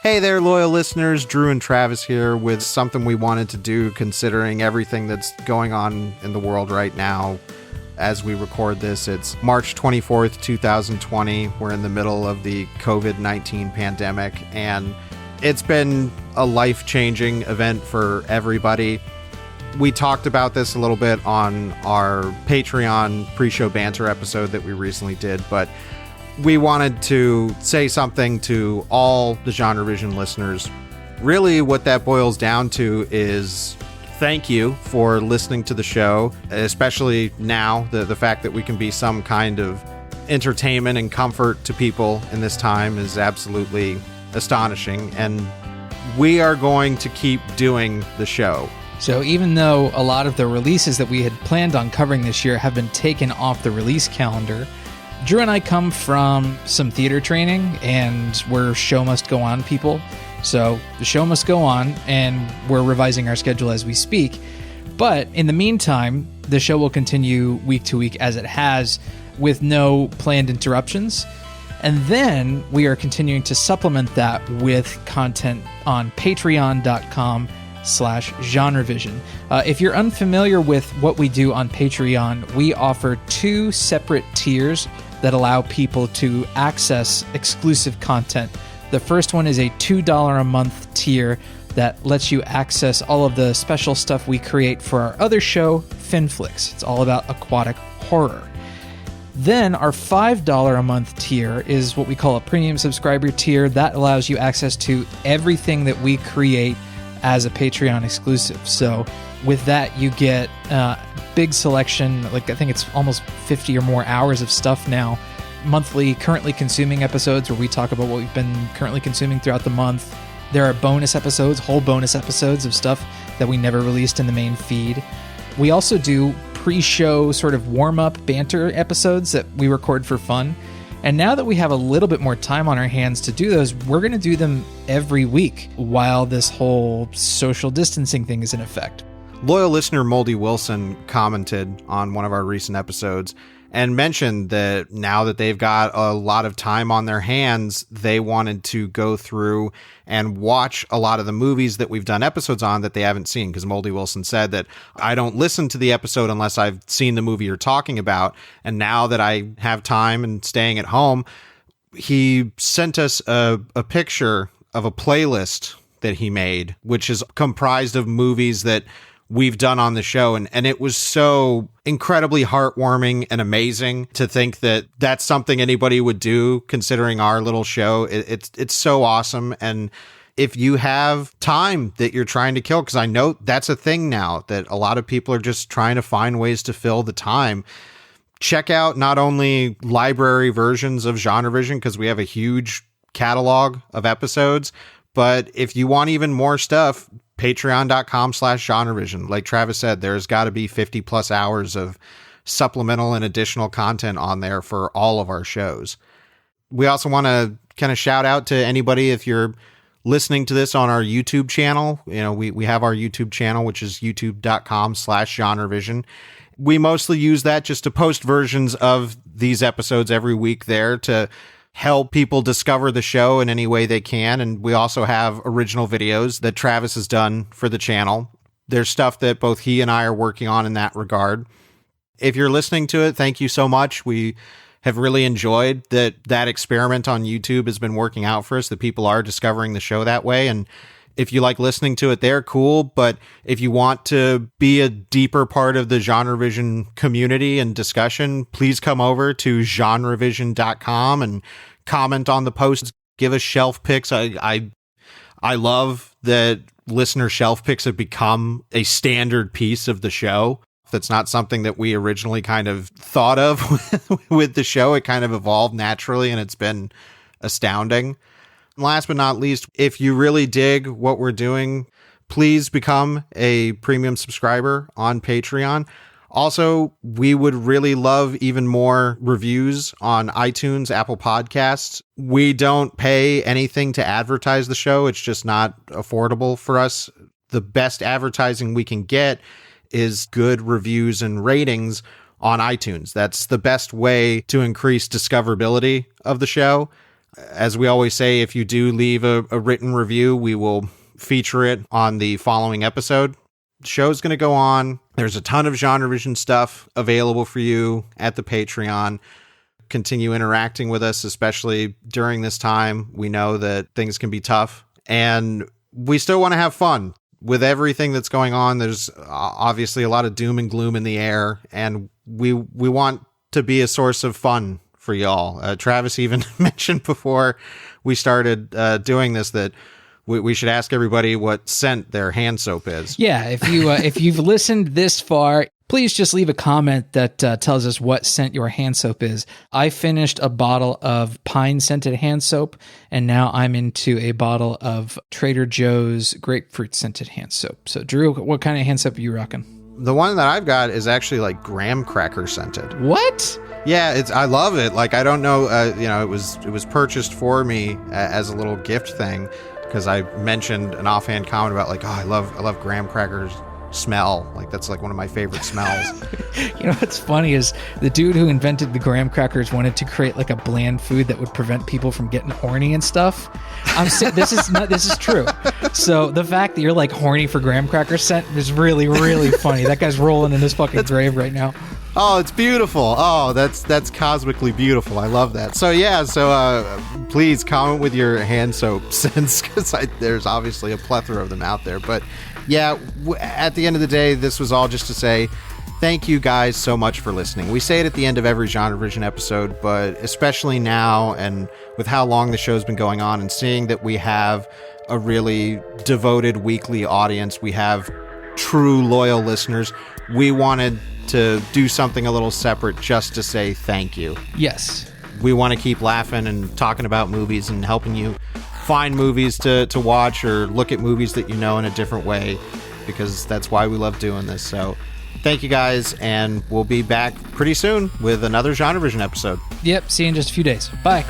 Hey there, loyal listeners. Drew and Travis here with something we wanted to do considering everything that's going on in the world right now. As we record this, it's March 24th, 2020. We're in the middle of the COVID-19 pandemic, and it's been a life-changing event for everybody. We talked about this a little bit on our Patreon pre-show banter episode that we recently did, but we wanted to say something to all the GenreVision listeners. Really, what that boils down to is thank you for listening to the show, especially now, the fact that we can be some kind of entertainment and comfort to people in this time is absolutely astonishing, and we are going to keep doing the show. So even though a lot of the releases that we had planned on covering this year have been taken off the release calendar, Drew and I come from some theater training, and we're show must go on people. So the show must go on, and we're revising our schedule as we speak. But in the meantime, the show will continue week to week as it has, with no planned interruptions. And then we are continuing to supplement that with content on patreon.com/GenreVision. If you're unfamiliar with what we do on Patreon, we offer two separate tiers that allow people to access exclusive content. The first one is a $2 a month tier that lets you access all of the special stuff we create for our other show, Finflix. It's all about aquatic horror. Then our $5 a month tier is what we call a premium subscriber tier that allows you access to everything that we create as a Patreon exclusive. So with that, you get big selection, like I think it's almost 50 or more hours of stuff now, monthly currently consuming episodes where we talk about what we've been currently consuming throughout the month. There are bonus episodes, whole bonus episodes of stuff that we never released in the main feed. We also do pre-show sort of warm-up banter episodes that we record for fun. And now that we have a little bit more time on our hands to do those, we're going to do them every week while this whole social distancing thing is in effect. Loyal listener Moldy Wilson commented on one of our recent episodes and mentioned that now that they've got a lot of time on their hands, they wanted to go through and watch a lot of the movies that we've done episodes on that they haven't seen. Because Moldy Wilson said that I don't listen to the episode unless I've seen the movie you're talking about. And now that I have time and staying at home, he sent us a picture of a playlist that he made, which is comprised of movies that we've done on the show. And it was so incredibly heartwarming and amazing to think that that's something anybody would do considering our little show. It's so awesome. And if you have time that you're trying to kill, because I know that's a thing now that a lot of people are just trying to find ways to fill the time. Check out not only library versions of GenreVision, because we have a huge catalog of episodes, but if you want even more stuff, patreon.com/GenreVision. Like Travis said, there's got to be 50 plus hours of supplemental and additional content on there for all of our shows. We also want to kind of shout out to anybody if you're listening to this on our YouTube channel. You know, we have our YouTube channel, which is youtube.com/GenreVision. We mostly use that just to post versions of these episodes every week there to help people discover the show in any way they can. And we also have original videos that Travis has done for the channel. There's stuff that both he and I are working on in that regard. If you're listening to it, thank you so much. We have really enjoyed that experiment on YouTube has been working out for us, that people are discovering the show that way. And if you like listening to it there, cool. But if you want to be a deeper part of the GenreVision community and discussion, please come over to GenreVision.com and comment on the posts. Give us shelf picks. I love that listener shelf picks have become a standard piece of the show. That's not something that we originally kind of thought of with the show. It kind of evolved naturally, and it's been astounding. Last but not least, if you really dig what we're doing, please become a premium subscriber on Patreon. Also, we would really love even more reviews on iTunes, Apple Podcasts. We don't pay anything to advertise the show. It's just not affordable for us. The best advertising we can get is good reviews and ratings on iTunes. That's the best way to increase discoverability of the show. As we always say, if you do leave a written review, we will feature it on the following episode. The show's going to go on. There's a ton of GenreVision stuff available for you at the Patreon. Continue interacting with us, especially during this time. We know that things can be tough, and we still want to have fun with everything that's going on. There's obviously a lot of doom and gloom in the air, and we want to be a source of fun for y'all. Travis even mentioned before we started doing this that we should ask everybody what scent their hand soap is. Yeah, if you've listened this far, please just leave a comment that tells us what scent your hand soap is. I finished a bottle of pine-scented hand soap, and now I'm into a bottle of Trader Joe's grapefruit-scented hand soap. So, Drew, what kind of hand soap are you rocking? The one that I've got is actually like graham cracker scented. What? Yeah, I love it. Like, I don't know, it was purchased for me as a little gift thing because I mentioned an offhand comment about like, oh, I love graham crackers smell. Like, that's like one of my favorite smells. You know what's funny is the dude who invented the graham crackers wanted to create like a bland food that would prevent people from getting horny and stuff. This is true. So the fact that you're like horny for graham cracker scent is really, really funny. That guy's rolling in his fucking grave right now. Oh, it's beautiful. Oh, that's cosmically beautiful. I love that. So yeah, please comment with your hand soap scents, because there's obviously a plethora of them out there. But yeah, at the end of the day, this was all just to say thank you guys so much for listening. We say it at the end of every GenreVision episode, but especially now and with how long the show's been going on and seeing that we have a really devoted weekly audience, we have true loyal listeners, we wanted to do something a little separate just to say thank you. Yes. We want to keep laughing and talking about movies and helping you find movies to watch or look at movies that you know in a different way, because that's why we love doing this. So thank you guys, and we'll be back pretty soon with another GenreVision episode. Yep, see you in just a few days. Bye.